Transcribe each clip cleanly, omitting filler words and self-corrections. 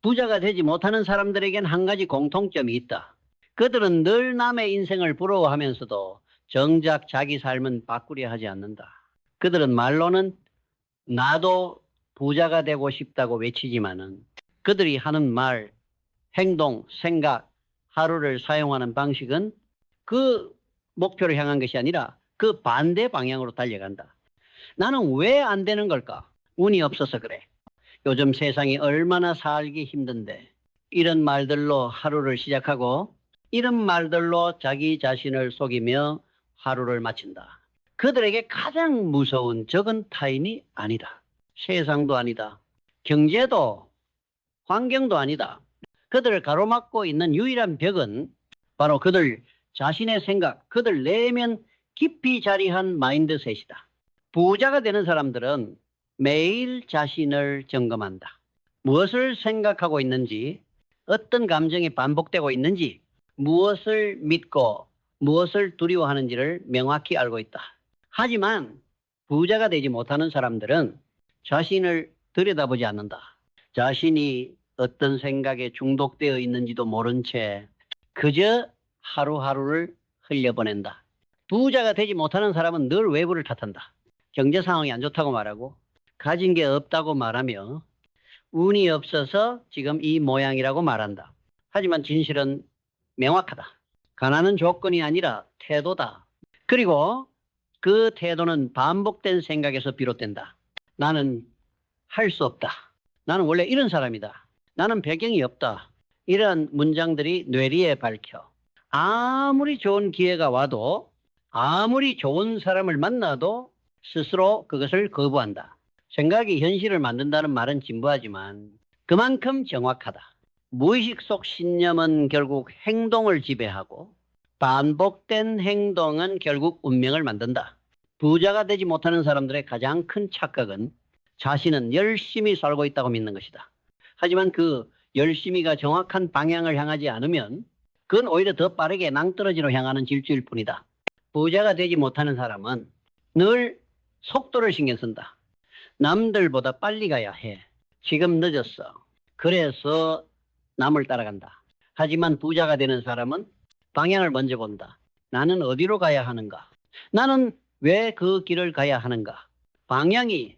부자가 되지 못하는 사람들에겐 한 가지 공통점이 있다. 그들은 늘 남의 인생을 부러워하면서도 정작 자기 삶은 바꾸려 하지 않는다. 그들은 말로는 나도 부자가 되고 싶다고 외치지만은 그들이 하는 말, 행동, 생각, 하루를 사용하는 방식은 그 목표를 향한 것이 아니라 그 반대 방향으로 달려간다. 나는 왜 안 되는 걸까? 운이 없어서 그래. 요즘 세상이 얼마나 살기 힘든데 이런 말들로 하루를 시작하고 이런 말들로 자기 자신을 속이며 하루를 마친다. 그들에게 가장 무서운 적은 타인이 아니다. 세상도 아니다. 경제도 환경도 아니다. 그들을 가로막고 있는 유일한 벽은 바로 그들 자신의 생각, 그들 내면 깊이 자리한 마인드셋이다. 부자가 되는 사람들은 매일 자신을 점검한다. 무엇을 생각하고 있는지, 어떤 감정이 반복되고 있는지, 무엇을 믿고 무엇을 두려워하는지를 명확히 알고 있다. 하지만 부자가 되지 못하는 사람들은 자신을 들여다보지 않는다. 자신이 어떤 생각에 중독되어 있는지도 모른 채 그저 하루하루를 흘려보낸다. 부자가 되지 못하는 사람은 늘 외부를 탓한다. 경제 상황이 안 좋다고 말하고 가진 게 없다고 말하며 운이 없어서 지금 이 모양이라고 말한다. 하지만 진실은 명확하다. 가난은 조건이 아니라 태도다. 그리고 그 태도는 반복된 생각에서 비롯된다. 나는 할 수 없다. 나는 원래 이런 사람이다. 나는 배경이 없다. 이런 문장들이 뇌리에 밝혀 아무리 좋은 기회가 와도 아무리 좋은 사람을 만나도 스스로 그것을 거부한다. 생각이 현실을 만든다는 말은 진부하지만 그만큼 정확하다. 무의식 속 신념은 결국 행동을 지배하고 반복된 행동은 결국 운명을 만든다. 부자가 되지 못하는 사람들의 가장 큰 착각은 자신은 열심히 살고 있다고 믿는 것이다. 하지만 그 열심히가 정확한 방향을 향하지 않으면 그건 오히려 더 빠르게 낭떠러지로 향하는 질주일 뿐이다. 부자가 되지 못하는 사람은 늘 속도를 신경 쓴다. 남들보다 빨리 가야 해. 지금 늦었어. 그래서 남을 따라간다. 하지만 부자가 되는 사람은 방향을 먼저 본다. 나는 어디로 가야 하는가? 나는 왜 그 길을 가야 하는가? 방향이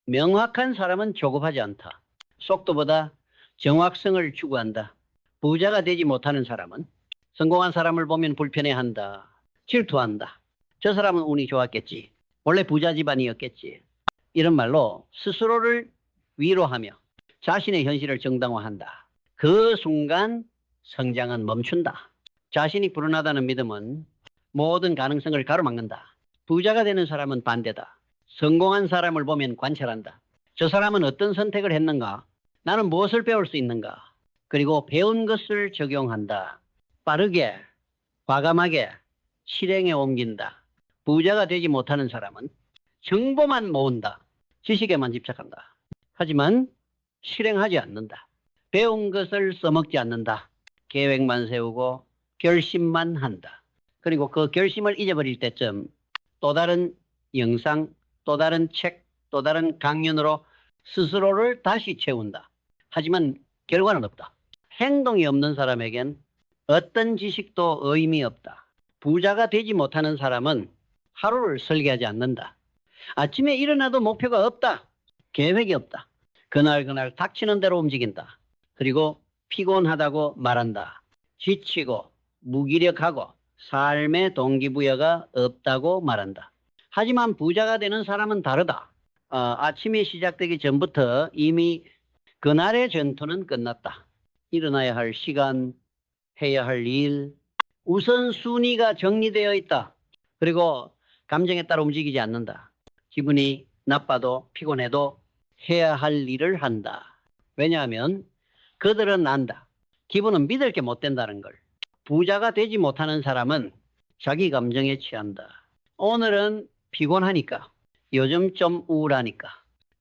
명확한 사람은 조급하지 않다. 속도보다 정확성을 추구한다. 부자가 되지 못하는 사람은 성공한 사람을 보면 불편해한다. 질투한다. 저 사람은 운이 좋았겠지. 원래 부자 집안이었겠지. 이런 말로 스스로를 위로하며 자신의 현실을 정당화한다. 그 순간 성장은 멈춘다. 자신이 불운하다는 믿음은 모든 가능성을 가로막는다. 부자가 되는 사람은 반대다. 성공한 사람을 보면 관찰한다. 저 사람은 어떤 선택을 했는가? 나는 무엇을 배울 수 있는가? 그리고 배운 것을 적용한다. 빠르게, 과감하게 실행에 옮긴다. 부자가 되지 못하는 사람은 정보만 모은다. 지식에만 집착한다. 하지만 실행하지 않는다. 배운 것을 써먹지 않는다. 계획만 세우고 결심만 한다. 그리고 그 결심을 잊어버릴 때쯤 또 다른 영상, 또 다른 책, 또 다른 강연으로 스스로를 다시 채운다. 하지만 결과는 없다. 행동이 없는 사람에겐 어떤 지식도 의미 없다. 부자가 되지 못하는 사람은 하루를 설계하지 않는다. 아침에 일어나도 목표가 없다. 계획이 없다. 그날 닥치는 대로 움직인다. 그리고 피곤하다고 말한다. 지치고 무기력하고 삶의 동기부여가 없다고 말한다. 하지만 부자가 되는 사람은 다르다. 아침이 시작되기 전부터 이미 그날의 전투는 끝났다. 일어나야 할 시간, 해야 할 일, 우선순위가 정리되어 있다. 그리고 감정에 따라 움직이지 않는다. 기분이 나빠도 피곤해도 해야 할 일을 한다. 왜냐하면 그들은 안다. 기분은 믿을 게 못 된다는 걸. 부자가 되지 못하는 사람은 자기 감정에 취한다. 오늘은 피곤하니까, 요즘 좀 우울하니까,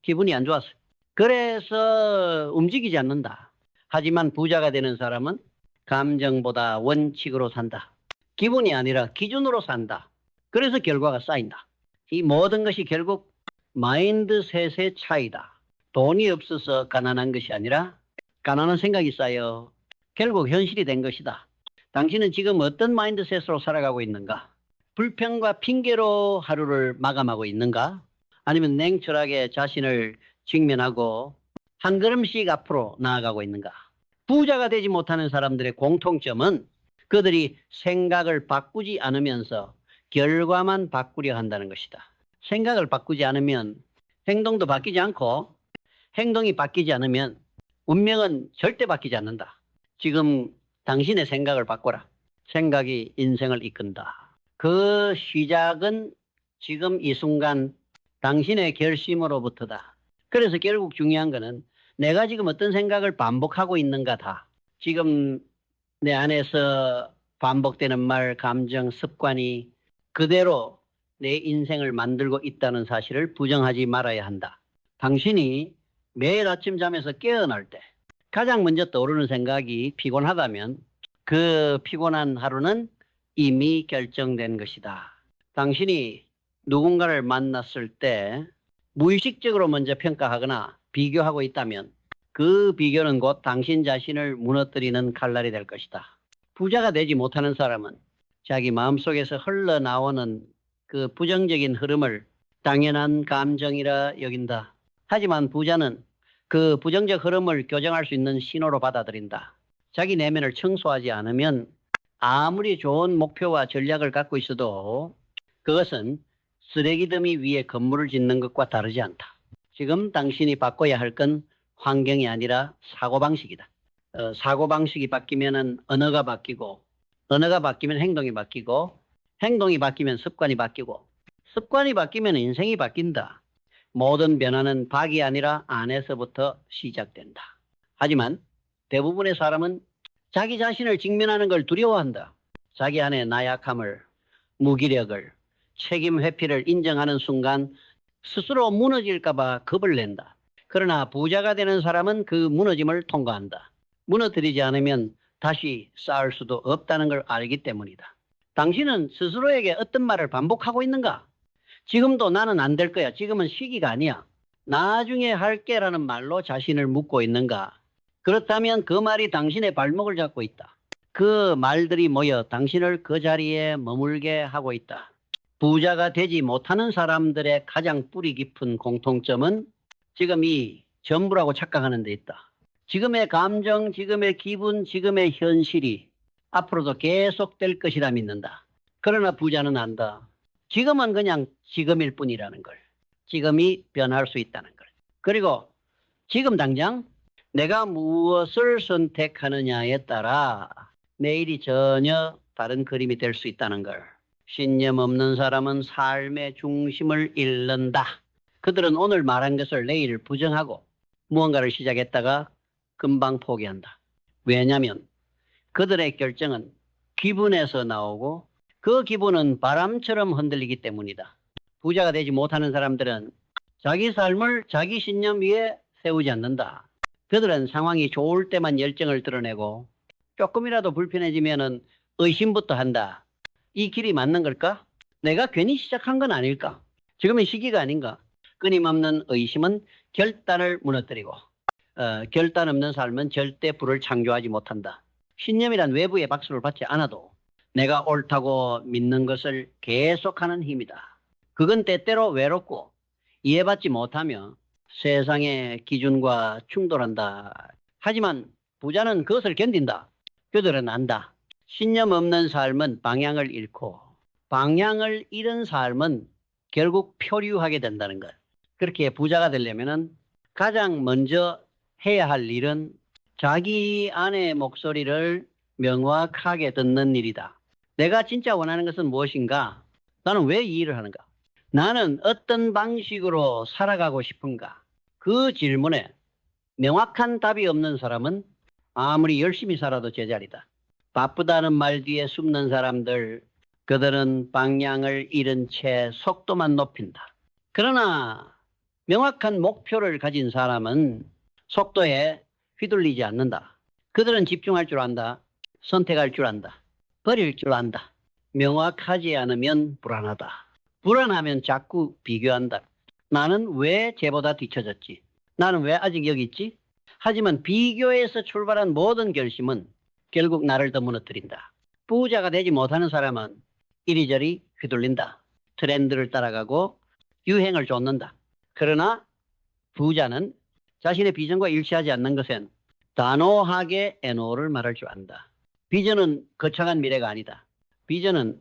기분이 안 좋았어. 그래서 움직이지 않는다. 하지만 부자가 되는 사람은 감정보다 원칙으로 산다. 기분이 아니라 기준으로 산다. 그래서 결과가 쌓인다. 이 모든 것이 결국 마인드셋의 차이다. 돈이 없어서 가난한 것이 아니라 가난한 생각이 쌓여 결국 현실이 된 것이다. 당신은 지금 어떤 마인드셋으로 살아가고 있는가? 불평과 핑계로 하루를 마감하고 있는가? 아니면 냉철하게 자신을 직면하고 한 걸음씩 앞으로 나아가고 있는가? 부자가 되지 못하는 사람들의 공통점은 그들이 생각을 바꾸지 않으면서 결과만 바꾸려 한다는 것이다. 생각을 바꾸지 않으면 행동도 바뀌지 않고 행동이 바뀌지 않으면 운명은 절대 바뀌지 않는다. 지금 당신의 생각을 바꿔라. 생각이 인생을 이끈다. 그 시작은 지금 이 순간 당신의 결심으로부터다. 그래서 결국 중요한 거는 내가 지금 어떤 생각을 반복하고 있는가다. 지금 내 안에서 반복되는 말, 감정, 습관이 그대로 내 인생을 만들고 있다는 사실을 부정하지 말아야 한다. 당신이 매일 아침 잠에서 깨어날 때 가장 먼저 떠오르는 생각이 피곤하다면 그 피곤한 하루는 이미 결정된 것이다. 당신이 누군가를 만났을 때 무의식적으로 먼저 평가하거나 비교하고 있다면 그 비교는 곧 당신 자신을 무너뜨리는 칼날이 될 것이다. 부자가 되지 못하는 사람은 자기 마음속에서 흘러나오는 그 부정적인 흐름을 당연한 감정이라 여긴다. 하지만 부자는 그 부정적 흐름을 교정할 수 있는 신호로 받아들인다. 자기 내면을 청소하지 않으면 아무리 좋은 목표와 전략을 갖고 있어도 그것은 쓰레기 더미 위에 건물을 짓는 것과 다르지 않다. 지금 당신이 바꿔야 할 건 환경이 아니라 사고방식이다. 사고방식이 바뀌면 언어가 바뀌고, 언어가 바뀌면 행동이 바뀌고, 행동이 바뀌면 습관이 바뀌고, 습관이 바뀌면 인생이 바뀐다. 모든 변화는 밖이 아니라 안에서부터 시작된다. 하지만 대부분의 사람은 자기 자신을 직면하는 걸 두려워한다. 자기 안의 나약함을, 무기력을, 책임 회피를 인정하는 순간 스스로 무너질까 봐 겁을 낸다. 그러나 부자가 되는 사람은 그 무너짐을 통과한다. 무너뜨리지 않으면 다시 쌓을 수도 없다는 걸 알기 때문이다. 당신은 스스로에게 어떤 말을 반복하고 있는가? 지금도 나는 안 될 거야. 지금은 시기가 아니야. 나중에 할게라는 말로 자신을 묶고 있는가? 그렇다면 그 말이 당신의 발목을 잡고 있다. 그 말들이 모여 당신을 그 자리에 머물게 하고 있다. 부자가 되지 못하는 사람들의 가장 뿌리 깊은 공통점은 지금 이 전부라고 착각하는 데 있다. 지금의 감정, 지금의 기분, 지금의 현실이 앞으로도 계속될 것이라 믿는다. 그러나 부자는 안다. 지금은 그냥 지금일 뿐이라는 걸. 지금이 변할 수 있다는 걸. 그리고 지금 당장 내가 무엇을 선택하느냐에 따라 내일이 전혀 다른 그림이 될 수 있다는 걸. 신념 없는 사람은 삶의 중심을 잃는다. 그들은 오늘 말한 것을 내일 부정하고 무언가를 시작했다가 금방 포기한다. 왜냐하면 그들의 결정은 기분에서 나오고 그 기분은 바람처럼 흔들리기 때문이다. 부자가 되지 못하는 사람들은 자기 삶을 자기 신념 위에 세우지 않는다. 그들은 상황이 좋을 때만 열정을 드러내고 조금이라도 불편해지면 의심부터 한다. 이 길이 맞는 걸까? 내가 괜히 시작한 건 아닐까? 지금은 시기가 아닌가? 끊임없는 의심은 결단을 무너뜨리고 결단 없는 삶은 절대 불을 창조하지 못한다. 신념이란 외부의 박수를 받지 않아도 내가 옳다고 믿는 것을 계속하는 힘이다. 그건 때때로 외롭고 이해받지 못하며 세상의 기준과 충돌한다. 하지만 부자는 그것을 견딘다. 그들은 안다. 신념 없는 삶은 방향을 잃고 방향을 잃은 삶은 결국 표류하게 된다는 것. 그렇게 부자가 되려면 가장 먼저 해야 할 일은 자기 안의 목소리를 명확하게 듣는 일이다. 내가 진짜 원하는 것은 무엇인가? 나는 왜 이 일을 하는가? 나는 어떤 방식으로 살아가고 싶은가? 그 질문에 명확한 답이 없는 사람은 아무리 열심히 살아도 제자리다. 바쁘다는 말 뒤에 숨는 사람들, 그들은 방향을 잃은 채 속도만 높인다. 그러나 명확한 목표를 가진 사람은 속도에 휘둘리지 않는다. 그들은 집중할 줄 안다. 선택할 줄 안다. 버릴 줄 안다. 명확하지 않으면 불안하다. 불안하면 자꾸 비교한다. 나는 왜 쟤보다 뒤처졌지? 나는 왜 아직 여기 있지? 하지만 비교에서 출발한 모든 결심은 결국 나를 더 무너뜨린다. 부자가 되지 못하는 사람은 이리저리 휘둘린다. 트렌드를 따라가고 유행을 쫓는다. 그러나 부자는 자신의 비전과 일치하지 않는 것엔 단호하게 NO를 말할 줄 안다. 비전은 거창한 미래가 아니다. 비전은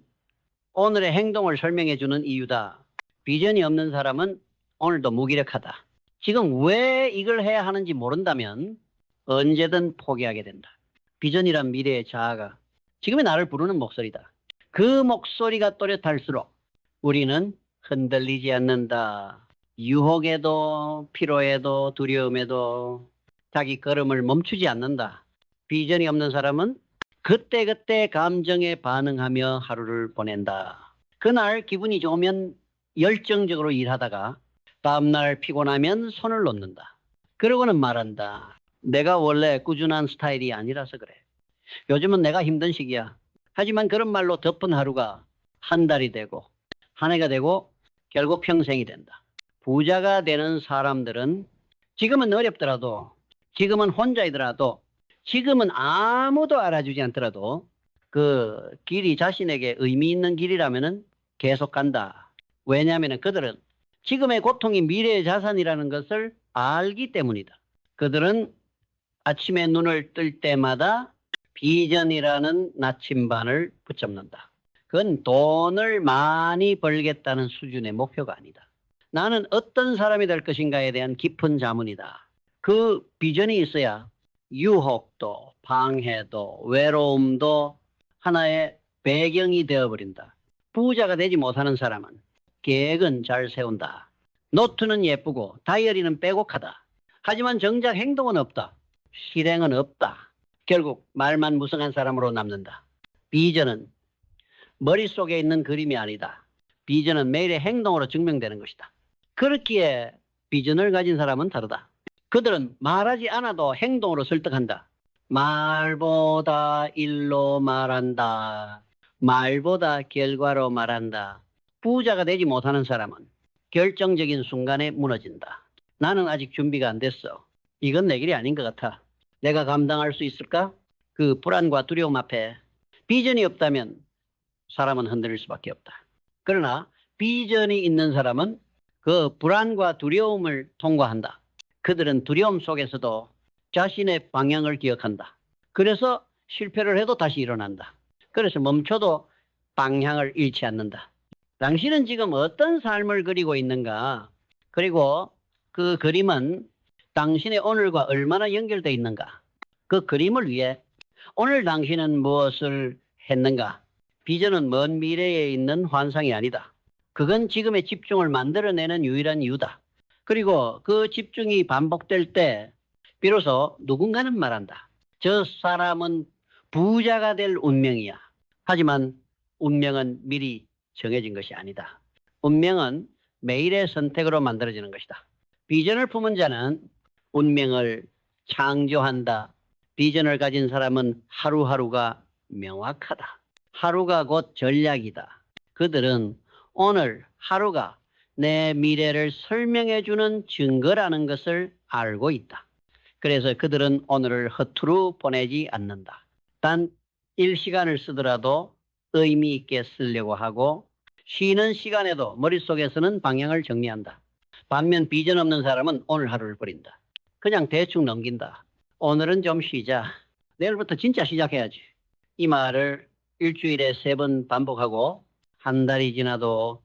오늘의 행동을 설명해 주는 이유다. 비전이 없는 사람은 오늘도 무기력하다. 지금 왜 이걸 해야 하는지 모른다면 언제든 포기하게 된다. 비전이란 미래의 자아가 지금의 나를 부르는 목소리다. 그 목소리가 또렷할수록 우리는 흔들리지 않는다. 유혹에도 피로에도 두려움에도 자기 걸음을 멈추지 않는다. 비전이 없는 사람은 그때그때 감정에 반응하며 하루를 보낸다. 그날 기분이 좋으면 열정적으로 일하다가 다음날 피곤하면 손을 놓는다. 그러고는 말한다. 내가 원래 꾸준한 스타일이 아니라서 그래. 요즘은 내가 힘든 시기야. 하지만 그런 말로 덮은 하루가 한 달이 되고 한 해가 되고 결국 평생이 된다. 부자가 되는 사람들은 지금은 어렵더라도 지금은 혼자이더라도 지금은 아무도 알아주지 않더라도 그 길이 자신에게 의미 있는 길이라면은 계속 간다. 왜냐하면 그들은 지금의 고통이 미래의 자산이라는 것을 알기 때문이다. 그들은 아침에 눈을 뜰 때마다 비전이라는 나침반을 붙잡는다. 그건 돈을 많이 벌겠다는 수준의 목표가 아니다. 나는 어떤 사람이 될 것인가에 대한 깊은 자문이다. 그 비전이 있어야 유혹도 방해도 외로움도 하나의 배경이 되어버린다. 부자가 되지 못하는 사람은 계획은 잘 세운다. 노트는 예쁘고 다이어리는 빼곡하다. 하지만 정작 행동은 없다. 실행은 없다. 결국 말만 무성한 사람으로 남는다. 비전은 머릿속에 있는 그림이 아니다. 비전은 매일의 행동으로 증명되는 것이다. 그렇기에 비전을 가진 사람은 다르다. 그들은 말하지 않아도 행동으로 설득한다. 말보다 일로 말한다. 말보다 결과로 말한다. 부자가 되지 못하는 사람은 결정적인 순간에 무너진다. 나는 아직 준비가 안 됐어. 이건 내 길이 아닌 것 같아. 내가 감당할 수 있을까? 그 불안과 두려움 앞에 비전이 없다면 사람은 흔들릴 수밖에 없다. 그러나 비전이 있는 사람은 그 불안과 두려움을 통과한다. 그들은 두려움 속에서도 자신의 방향을 기억한다. 그래서 실패를 해도 다시 일어난다. 그래서 멈춰도 방향을 잃지 않는다. 당신은 지금 어떤 삶을 그리고 있는가? 그리고 그 그림은 당신의 오늘과 얼마나 연결되어 있는가? 그 그림을 위해 오늘 당신은 무엇을 했는가? 비전은 먼 미래에 있는 환상이 아니다. 그건 지금의 집중을 만들어내는 유일한 이유다. 그리고 그 집중이 반복될 때 비로소 누군가는 말한다. 저 사람은 부자가 될 운명이야. 하지만 운명은 미리 정해진 것이 아니다. 운명은 매일의 선택으로 만들어지는 것이다. 비전을 품은 자는 운명을 창조한다. 비전을 가진 사람은 하루하루가 명확하다. 하루가 곧 전략이다. 그들은 오늘 하루가 내 미래를 설명해주는 증거라는 것을 알고 있다. 그래서 그들은 오늘을 허투루 보내지 않는다. 단 일시간을 쓰더라도 의미 있게 쓰려고 하고 쉬는 시간에도 머릿속에서는 방향을 정리한다. 반면 비전 없는 사람은 오늘 하루를 버린다. 그냥 대충 넘긴다. 오늘은 좀 쉬자. 내일부터 진짜 시작해야지. 이 말을 일주일에 3번 반복하고 한 달이 지나도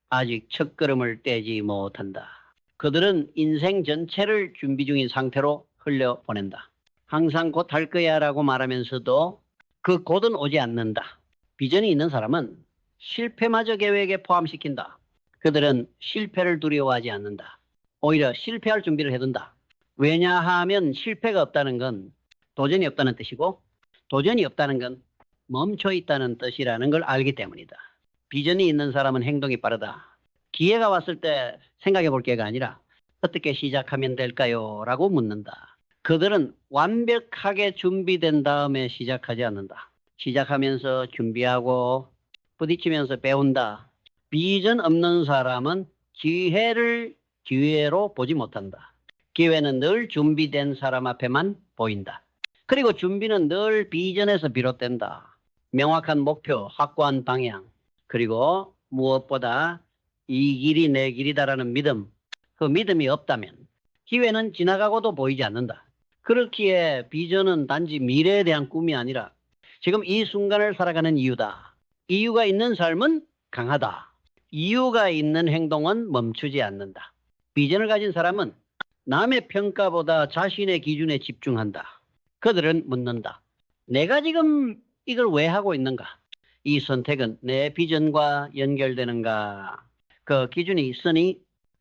아직 첫걸음을 떼지 못한다. 그들은 인생 전체를 준비 중인 상태로 흘려보낸다. 항상 곧 할 거야 라고 말하면서도 그 곧은 오지 않는다. 비전이 있는 사람은 실패마저 계획에 포함시킨다. 그들은 실패를 두려워하지 않는다. 오히려 실패할 준비를 해둔다. 왜냐하면 실패가 없다는 건 도전이 없다는 뜻이고 도전이 없다는 건 멈춰 있다는 뜻이라는 걸 알기 때문이다. 비전이 있는 사람은 행동이 빠르다. 기회가 왔을 때 생각해 볼 게가 아니라 어떻게 시작하면 될까요? 라고 묻는다. 그들은 완벽하게 준비된 다음에 시작하지 않는다. 시작하면서 준비하고 부딪히면서 배운다. 비전 없는 사람은 기회를 기회로 보지 못한다. 기회는 늘 준비된 사람 앞에만 보인다. 그리고 준비는 늘 비전에서 비롯된다. 명확한 목표, 확고한 방향, 그리고 무엇보다 이 길이 내 길이다라는 믿음, 그 믿음이 없다면 기회는 지나가고도 보이지 않는다. 그렇기에 비전은 단지 미래에 대한 꿈이 아니라 지금 이 순간을 살아가는 이유다. 이유가 있는 삶은 강하다. 이유가 있는 행동은 멈추지 않는다. 비전을 가진 사람은 남의 평가보다 자신의 기준에 집중한다. 그들은 묻는다. 내가 지금 이걸 왜 하고 있는가? 이 선택은 내 비전과 연결되는가? 그 기준이 있으니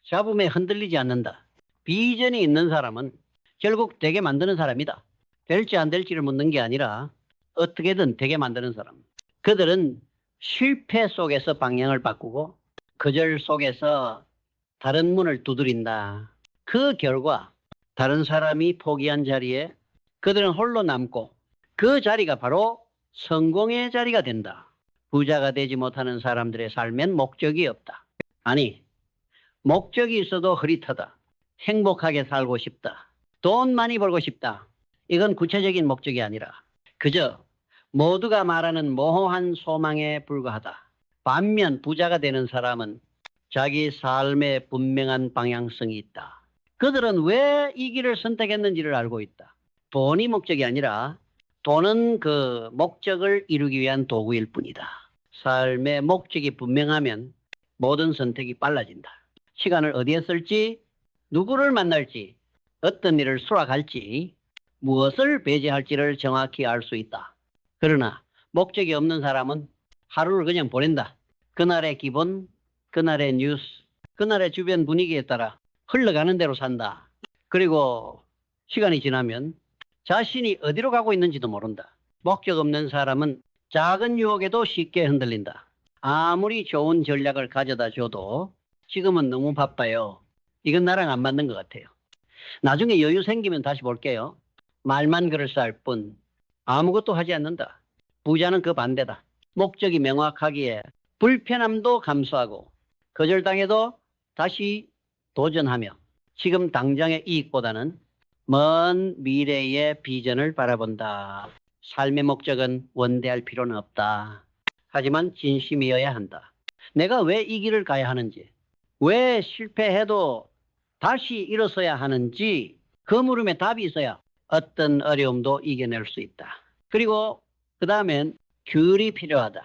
잡음에 흔들리지 않는다. 비전이 있는 사람은 결국 되게 만드는 사람이다. 될지 안 될지를 묻는 게 아니라 어떻게든 되게 만드는 사람. 그들은 실패 속에서 방향을 바꾸고 거절 속에서 다른 문을 두드린다. 그 결과 다른 사람이 포기한 자리에 그들은 홀로 남고 그 자리가 바로 성공의 자리가 된다. 부자가 되지 못하는 사람들의 삶엔 목적이 없다. 아니, 목적이 있어도 흐릿하다. 행복하게 살고 싶다. 돈 많이 벌고 싶다. 이건 구체적인 목적이 아니라 그저 모두가 말하는 모호한 소망에 불과하다. 반면 부자가 되는 사람은 자기 삶에 분명한 방향성이 있다. 그들은 왜 이 길을 선택했는지를 알고 있다. 돈이 목적이 아니라 돈은 그 목적을 이루기 위한 도구일 뿐이다. 삶의 목적이 분명하면 모든 선택이 빨라진다. 시간을 어디에 쓸지, 누구를 만날지, 어떤 일을 수락할지, 무엇을 배제할지를 정확히 알 수 있다. 그러나 목적이 없는 사람은 하루를 그냥 보낸다. 그날의 기분, 그날의 뉴스, 그날의 주변 분위기에 따라 흘러가는 대로 산다. 그리고 시간이 지나면 자신이 어디로 가고 있는지도 모른다. 목적 없는 사람은 작은 유혹에도 쉽게 흔들린다. 아무리 좋은 전략을 가져다 줘도 지금은 너무 바빠요. 이건 나랑 안 맞는 것 같아요. 나중에 여유 생기면 다시 볼게요. 말만 그럴싸할 뿐 아무것도 하지 않는다. 부자는 그 반대다. 목적이 명확하기에 불편함도 감수하고 거절당해도 다시 도전하며 지금 당장의 이익보다는 먼 미래의 비전을 바라본다. 삶의 목적은 원대할 필요는 없다. 하지만 진심이어야 한다. 내가 왜 이 길을 가야 하는지, 왜 실패해도 다시 일어서야 하는지 그 물음에 답이 있어야 어떤 어려움도 이겨낼 수 있다. 그리고 그 다음엔 규율이 필요하다.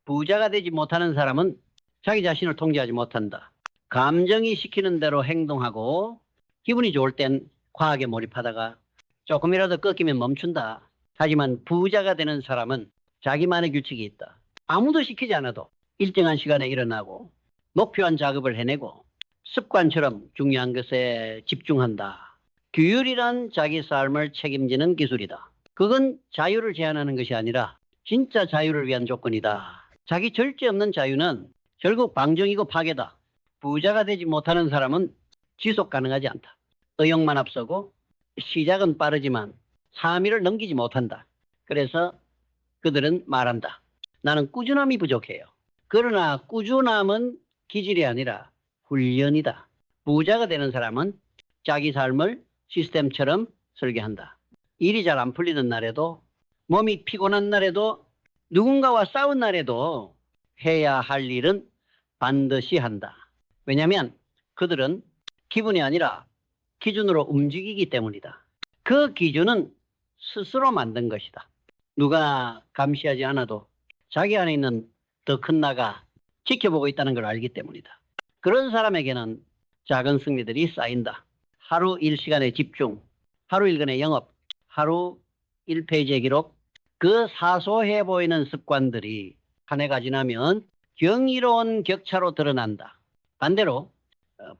부자가 되지 못하는 사람은 자기 자신을 통제하지 못한다. 감정이 시키는 대로 행동하고 기분이 좋을 땐 과하게 몰입하다가 조금이라도 꺾이면 멈춘다. 하지만 부자가 되는 사람은 자기만의 규칙이 있다. 아무도 시키지 않아도 일정한 시간에 일어나고 목표한 작업을 해내고 습관처럼 중요한 것에 집중한다. 규율이란 자기 삶을 책임지는 기술이다. 그건 자유를 제한하는 것이 아니라 진짜 자유를 위한 조건이다. 자기 절제 없는 자유는 결국 방종이고 파괴다. 부자가 되지 못하는 사람은 지속 가능하지 않다. 의욕만 앞서고 시작은 빠르지만 3일을 넘기지 못한다. 그래서 그들은 말한다. 나는 꾸준함이 부족해요. 그러나 꾸준함은 기질이 아니라 훈련이다. 부자가 되는 사람은 자기 삶을 시스템처럼 설계한다. 일이 잘 안 풀리는 날에도 몸이 피곤한 날에도 누군가와 싸운 날에도 해야 할 일은 반드시 한다. 왜냐하면 그들은 기분이 아니라 기준으로 움직이기 때문이다. 그 기준은 스스로 만든 것이다. 누가 감시하지 않아도 자기 안에 있는 더 큰 나가 지켜보고 있다는 걸 알기 때문이다. 그런 사람에게는 작은 승리들이 쌓인다. 하루 1시간의 집중, 하루 1분의 영업, 하루 1페이지의 기록, 그 사소해 보이는 습관들이 한 해가 지나면 경이로운 격차로 드러난다. 반대로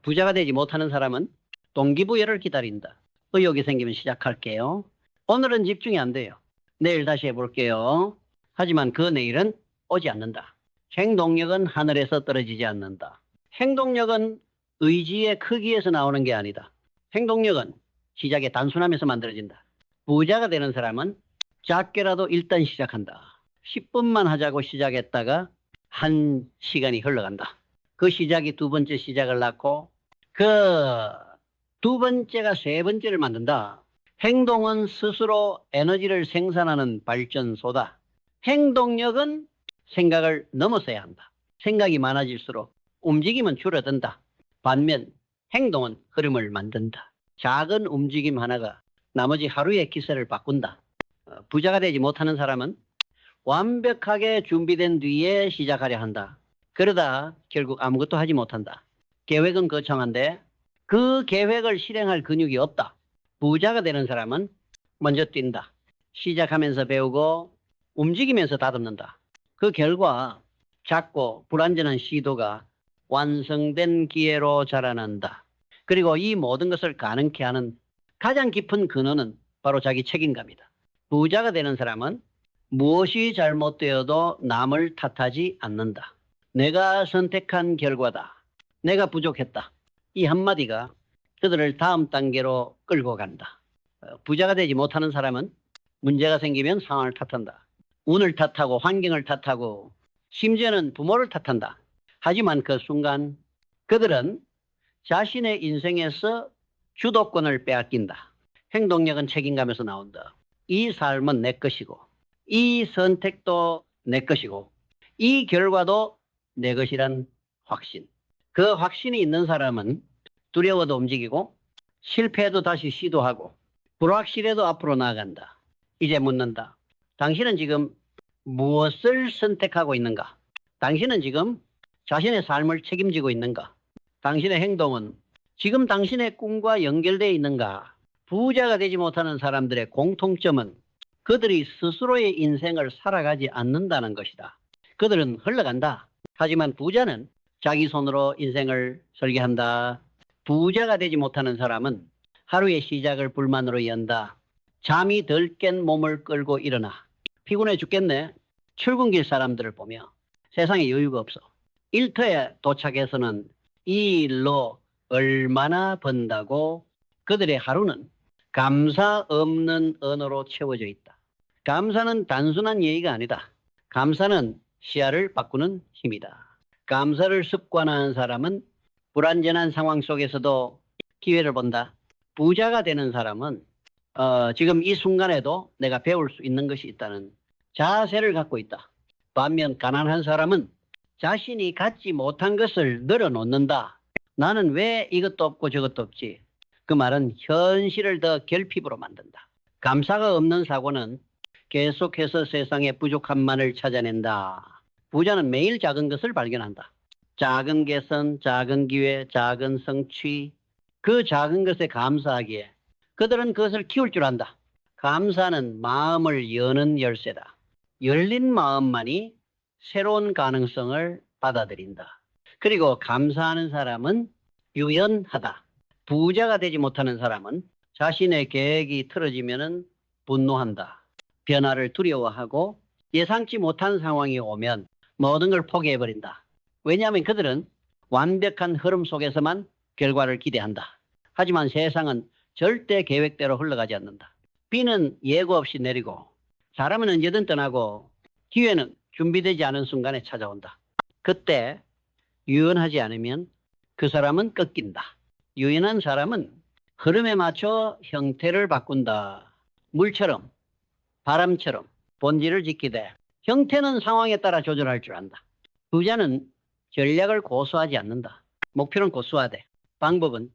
부자가 되지 못하는 사람은 동기부여를 기다린다. 의욕이 생기면 시작할게요. 오늘은 집중이 안 돼요. 내일 다시 해볼게요. 하지만 그 내일은 오지 않는다. 행동력은 하늘에서 떨어지지 않는다. 행동력은 의지의 크기에서 나오는 게 아니다. 행동력은 시작의 단순함에서 만들어진다. 부자가 되는 사람은 작게라도 일단 시작한다. 10분만 하자고 시작했다가 1시간이 흘러간다. 그 시작이 두 번째 시작을 낳고 그 두 번째가 세 번째를 만든다. 행동은 스스로 에너지를 생산하는 발전소다. 행동력은 생각을 넘어서야 한다. 생각이 많아질수록 움직임은 줄어든다. 반면 행동은 흐름을 만든다. 작은 움직임 하나가 나머지 하루의 기세를 바꾼다. 부자가 되지 못하는 사람은 완벽하게 준비된 뒤에 시작하려 한다. 그러다 결국 아무것도 하지 못한다. 계획은 거창한데 그 계획을 실행할 근육이 없다. 부자가 되는 사람은 먼저 뛴다. 시작하면서 배우고 움직이면서 다듬는다. 그 결과 작고 불완전한 시도가 완성된 기회로 자라난다. 그리고 이 모든 것을 가능케 하는 가장 깊은 근원은 바로 자기 책임감이다. 부자가 되는 사람은 무엇이 잘못되어도 남을 탓하지 않는다. 내가 선택한 결과다. 내가 부족했다. 이 한마디가 그들을 다음 단계로 끌고 간다. 부자가 되지 못하는 사람은 문제가 생기면 상황을 탓한다. 운을 탓하고 환경을 탓하고 심지어는 부모를 탓한다. 하지만 그 순간 그들은 자신의 인생에서 주도권을 빼앗긴다. 행동력은 책임감에서 나온다. 이 삶은 내 것이고 이 선택도 내 것이고 이 결과도 내 것이란 확신. 그 확신이 있는 사람은 두려워도 움직이고 실패해도 다시 시도하고 불확실해도 앞으로 나아간다. 이제 묻는다. 당신은 지금 무엇을 선택하고 있는가? 당신은 지금 자신의 삶을 책임지고 있는가? 당신의 행동은 지금 당신의 꿈과 연결되어 있는가? 부자가 되지 못하는 사람들의 공통점은 그들이 스스로의 인생을 살아가지 않는다는 것이다. 그들은 흘러간다. 하지만 부자는 자기 손으로 인생을 설계한다. 부자가 되지 못하는 사람은 하루의 시작을 불만으로 연다. 잠이 덜 깬 몸을 끌고 일어나. 피곤해 죽겠네. 출근길 사람들을 보며 세상에 여유가 없어. 일터에 도착해서는 이 일로 얼마나 번다고 그들의 하루는 감사 없는 언어로 채워져 있다. 감사는 단순한 예의가 아니다. 감사는 시야를 바꾸는 힘이다. 감사를 습관화한 사람은 불완전한 상황 속에서도 기회를 본다. 부자가 되는 사람은 지금 이 순간에도 내가 배울 수 있는 것이 있다는 자세를 갖고 있다. 반면 가난한 사람은 자신이 갖지 못한 것을 늘어놓는다. 나는 왜 이것도 없고 저것도 없지? 그 말은 현실을 더 결핍으로 만든다. 감사가 없는 사고는 계속해서 세상의 부족함만을 찾아낸다. 부자는 매일 작은 것을 발견한다. 작은 개선, 작은 기회, 작은 성취, 그 작은 것에 감사하기에 그들은 그것을 키울 줄 안다. 감사는 마음을 여는 열쇠다. 열린 마음만이 새로운 가능성을 받아들인다. 그리고 감사하는 사람은 유연하다. 부자가 되지 못하는 사람은 자신의 계획이 틀어지면 분노한다. 변화를 두려워하고 예상치 못한 상황이 오면 모든 걸 포기해버린다. 왜냐하면 그들은 완벽한 흐름 속에서만 결과를 기대한다. 하지만 세상은 절대 계획대로 흘러가지 않는다. 비는 예고 없이 내리고 사람은 언제든 떠나고 기회는 준비되지 않은 순간에 찾아온다. 그때 유연하지 않으면 그 사람은 꺾인다. 유연한 사람은 흐름에 맞춰 형태를 바꾼다. 물처럼 바람처럼 본질을 지키되 형태는 상황에 따라 조절할 줄 안다. 부자는 전략을 고수하지 않는다. 목표는 고수하되 방법은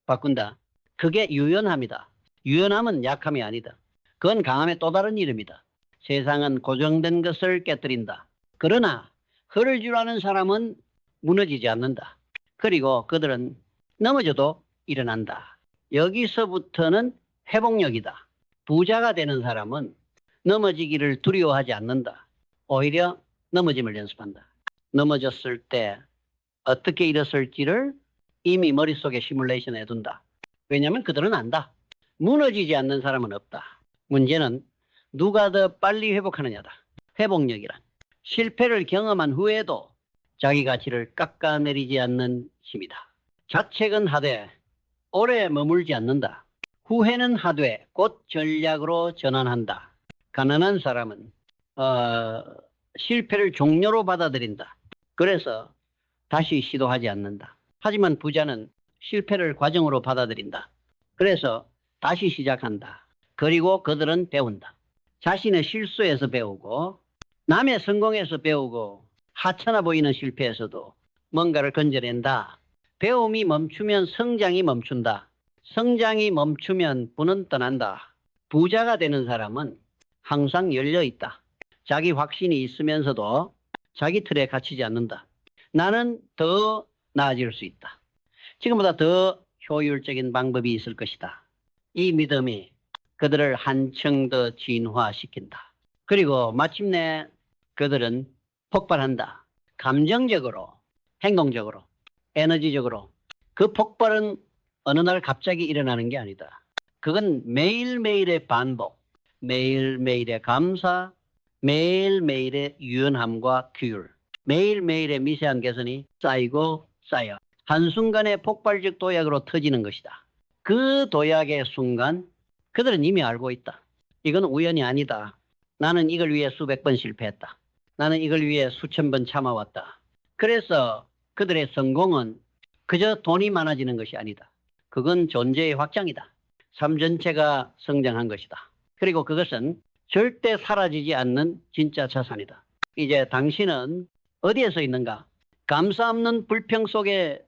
바꾼다. 그게 유연함이다. 유연함은 약함이 아니다. 그건 강함의 또 다른 이름이다. 세상은 고정된 것을 깨뜨린다. 그러나 흐를 줄 아는 사람은 무너지지 않는다. 그리고 그들은 넘어져도 일어난다. 여기서부터는 회복력이다. 부자가 되는 사람은 넘어지기를 두려워하지 않는다. 오히려 넘어짐을 연습한다. 넘어졌을 때 어떻게 일어설지를 이미 머릿속에 시뮬레이션 해둔다. 왜냐하면 그들은 안다. 무너지지 않는 사람은 없다. 문제는 누가 더 빨리 회복하느냐다. 회복력이란 실패를 경험한 후에도 자기 가치를 깎아내리지 않는 힘이다. 자책은 하되 오래 머물지 않는다. 후회는 하되 곧 전략으로 전환한다. 가난한 사람은 실패를 종료로 받아들인다. 그래서 다시 시도하지 않는다. 하지만 부자는 실패를 과정으로 받아들인다. 그래서 다시 시작한다. 그리고 그들은 배운다. 자신의 실수에서 배우고 남의 성공에서 배우고 하찮아 보이는 실패에서도 뭔가를 건져낸다. 배움이 멈추면 성장이 멈춘다. 성장이 멈추면 부는 떠난다. 부자가 되는 사람은 항상 열려 있다. 자기 확신이 있으면서도 자기 틀에 갇히지 않는다. 나는 더 나아질 수 있다. 지금보다 더 효율적인 방법이 있을 것이다. 이 믿음이 그들을 한층 더 진화시킨다. 그리고 마침내 그들은 폭발한다. 감정적으로, 행동적으로, 에너지적으로. 그 폭발은 어느 날 갑자기 일어나는 게 아니다. 그건 매일매일의 반복, 매일매일의 감사, 매일매일의 유연함과 규율, 매일매일의 미세한 개선이 쌓이고 쌓여 한순간의 폭발적 도약으로 터지는 것이다. 그 도약의 순간 그들은 이미 알고 있다. 이건 우연이 아니다. 나는 이걸 위해 수백 번 실패했다. 나는 이걸 위해 수천 번 참아왔다. 그래서 그들의 성공은 그저 돈이 많아지는 것이 아니다. 그건 존재의 확장이다. 삶 전체가 성장한 것이다. 그리고 그것은 절대 사라지지 않는 진짜 자산이다. 이제 당신은 어디에 서 있는가? 감사 없는 불평 속에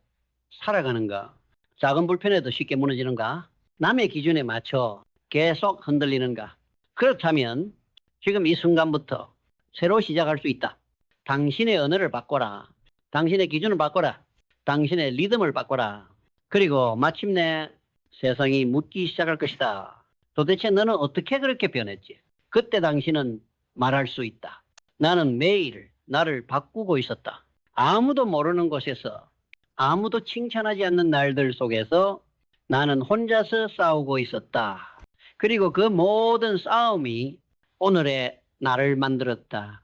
살아가는가? 작은 불편에도 쉽게 무너지는가? 남의 기준에 맞춰 계속 흔들리는가? 그렇다면 지금 이 순간부터 새로 시작할 수 있다. 당신의 언어를 바꿔라. 당신의 기준을 바꿔라. 당신의 리듬을 바꿔라. 그리고 마침내 세상이 묻기 시작할 것이다. 도대체 너는 어떻게 그렇게 변했지? 그때 당신은 말할 수 있다. 나는 매일 나를 바꾸고 있었다. 아무도 모르는 곳에서, 아무도 칭찬하지 않는 날들 속에서 나는 혼자서 싸우고 있었다. 그리고 그 모든 싸움이 오늘의 나를 만들었다.